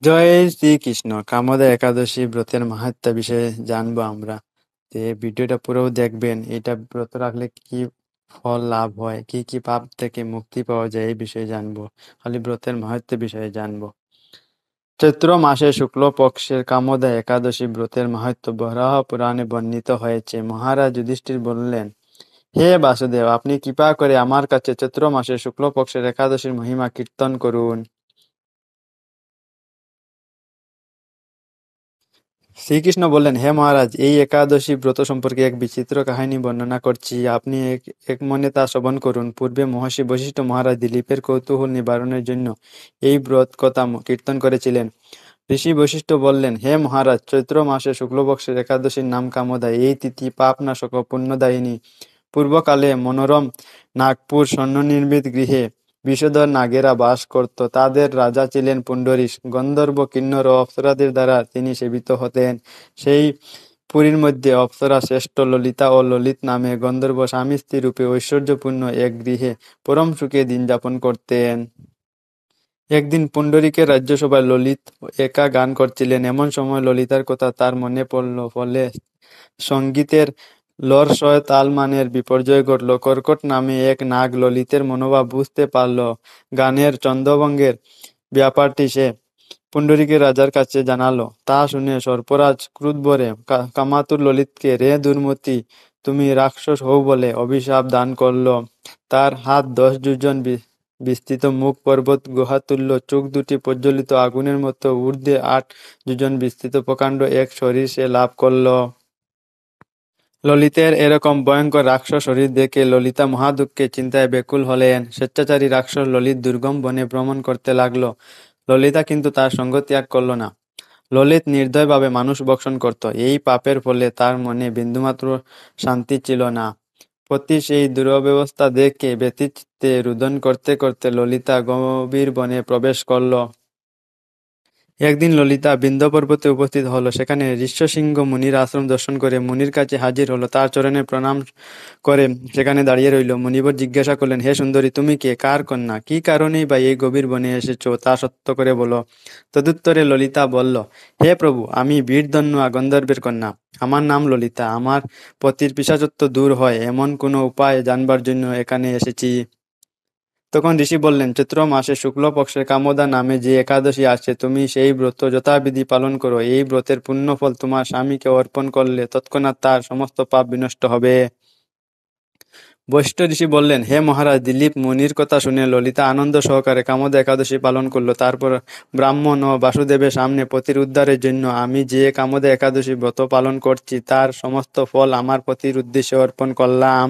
জয় শ্রীকৃষ্ণ। কামদা একাদশী ব্রতের মাহাত্ম্য বিষয়ে জানবো আমরা। ভিডিওটা পুরো দেখবেন। এটা ব্রত রাখলে কি ফল লাভ হয়, কি কি পাপ থেকে মুক্তি পাওয়া যায় এই বিষয়ে জানবো। খালি ব্রতের মাহাত্ম্য বিষয়ে জানবো। চৈত্র মাসে শুক্ল পক্ষের কামদা একাদশী ব্রতের মাহাত্ম্য বরাহ পুরাণে বর্ণিত হয়েছে। মহারাজ যুধিষ্ঠির বললেন, হে বাসুদেব, আপনি কৃপা করে আমার কাছে চৈত্র মাসে শুক্ল পক্ষের একাদশীর মহিমা কীর্তন করুন। শ্রীকৃষ্ণ বললেন, হে মহারাজ, এই একাদশী ব্রত সম্পর্কে এক বিচিত্র কাহিনী বর্ণনা করছি। আপনি এক এক মনে তা শ্রবণ করুন। পূর্বে মহর্ষি বশিষ্ঠ মহারাজ দিলীপের কৌতূহল নিবারণের জন্য এই ব্রত কথা কীর্তন করেছিলেন। ঋষি বশিষ্ঠ বললেন, হে মহারাজ, চৈত্র মাসে শুক্লপক্ষের একাদশীর নাম কামদা। এই তিথি পাপনাশক ও পুণ্যদায়িনী। পূর্বকালে মনোরম নাগপুর স্বর্ণনির্মিত গৃহে বিষধর নাগেরা বাস করত। তাদের রাজা ছিলেন পুণ্ডরীশ। গন্ধর্ব, কিন্নর ও অপ্সরাদের দ্বারা তিনি সেবিত হতেন। সেই পুরীর মধ্যে অপ্সরা শ্রেষ্ঠ ললিতা ও ললিত নামে গন্ধর্ব স্বামী স্ত্রী রূপে ঐশ্বর্যপূর্ণ এক গৃহে পরম সুখে দিন যাপন করতেন। একদিন পুণ্ডরীকের রাজ্যসভায় ললিত একা গান করছিলেন। এমন সময় ললিতার কথা তার মনে পড়ল। ফলে সঙ্গীতের লয় তালমানের বিপর্যয় ঘটল। কর্কট নামে এক নাগ ললিতের মনোভাব বুঝতে পারল। গানের ছন্দভঙ্গের ব্যাপারটি সে পুণ্ডরীকের রাজার কাছে জানালো। তা শুনে সর্পরাজ ক্রোধ ভরে কামাতুর ললিতকে, রে দুর্মতি, তুমি রাক্ষস হও বলে অভিশাপ দান করল। তার হাত 10 যোজন বিস্তৃত, মুখ পর্বত গুহাতুল্য, চোখ দুটি প্রজ্বলিত আগুনের মতো, ঊর্ধ্বে 8 যোজন বিস্তৃত প্রকাণ্ড এক শরীর সে লাভ করল। ললিতের এরকম ভয়ঙ্কর রাক্ষস শরীর দেখে ললিতা মহাদুঃখে চিন্তায় ব্যাকুল হলেন। স্বেচ্ছাচারী রাক্ষস ললিত দুর্গম বনে ভ্রমণ করতে লাগলো। ললিতা কিন্তু তার সঙ্গ ত্যাগ করল না। ললিত নির্দয়ভাবে মানুষ ভক্ষণ করত। এই পাপের ফলে তার মনে বিন্দুমাত্র শান্তি ছিল না। পতি সেই দুরবস্থা দেখে ব্যথিচিত্তে রুদন করতে করতে ললিতা গভীর বনে প্রবেশ করল। একদিন ললিতা বিন্ধ্য পর্বতে উপস্থিত হলো। সেখানে ঋষ্যশৃঙ্গ মুনির আশ্রম দর্শন করে মুনির কাছে হাজির হলো। তার চরণে প্রণাম করে সেখানে দাঁড়িয়ে রইল। মুনিবর জিজ্ঞাসা করলেন, হে সুন্দরী, তুমি কে, কার কন্যা, কি কারণেই বা এই গভীর বনে এসেছো, তা সত্য করে বলো। তদুত্তরে ললিতা বলল, হে প্রভু, আমি বীরধন্যা গন্ধর্বের কন্যা। আমার নাম ললিতা। আমার পতির পিশাচত্ব দূর হয় এমন কোনো উপায় জানবার জন্য এখানে এসেছি। তখন ঋষি বললেন, চৈত্র মাসে শুক্ল পক্ষের কামদা নামে যে একাদশী আছে, তুমি সেই ব্রত যথাবিধি পালন করো। এই ব্রতের পুণ্যফল তোমার স্বামীকে অর্পণ করলে তৎক্ষণাৎ তার সমস্ত পাপ বিনষ্ট হবে। বশিষ্ঠ ঋষি বললেন, হে মহারাজ, দিলীপ মুনির কথা শুনে ললিতা আনন্দ সহকারে কামদা একাদশী পালন করলো। তারপর ব্রাহ্মণ ও বাসুদেবের সামনে পতির উদ্ধারের জন্য আমি যে কামদা একাদশী ব্রত পালন করছি, তার সমস্ত ফল আমার পতির উদ্দেশ্যে অর্পণ করলাম।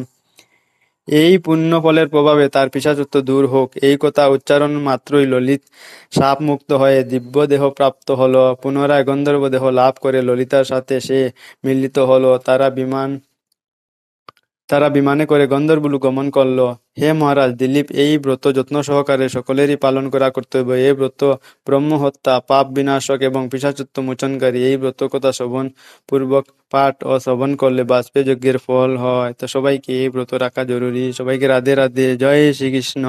এই পুণ্যফলের প্রভাবে তার পিশাচত্ব দূর হোক। এই কথা উচ্চারণ মাত্রই ললিত শাপমুক্ত হয়ে দিব্য দেহ প্রাপ্ত হলো। পুনরায় গন্ধর্ব দেহ লাভ করে ললিতার সাথে সে মিলিত হলো। তারা বিমানে করে গন্ধর্বলোক গমন করল। হে মহারাজ দিলীপ, এই ব্রত যত্ন সহকারে সকলেরই পালন করা কর্তব্য। এই ব্রত ব্রহ্মহত্যা, পাপ বিনাশক এবং পিশাচত্ব মোচনকারী। এই ব্রত কথা শ্রবণ পূর্বক পাঠ ও শ্রবণ করলে বাজপেয় যজ্ঞের ফল হয়। তো সবাইকে এই ব্রত রাখা জরুরি। সবাইকে রাধে রাধে। জয় শ্রীকৃষ্ণ।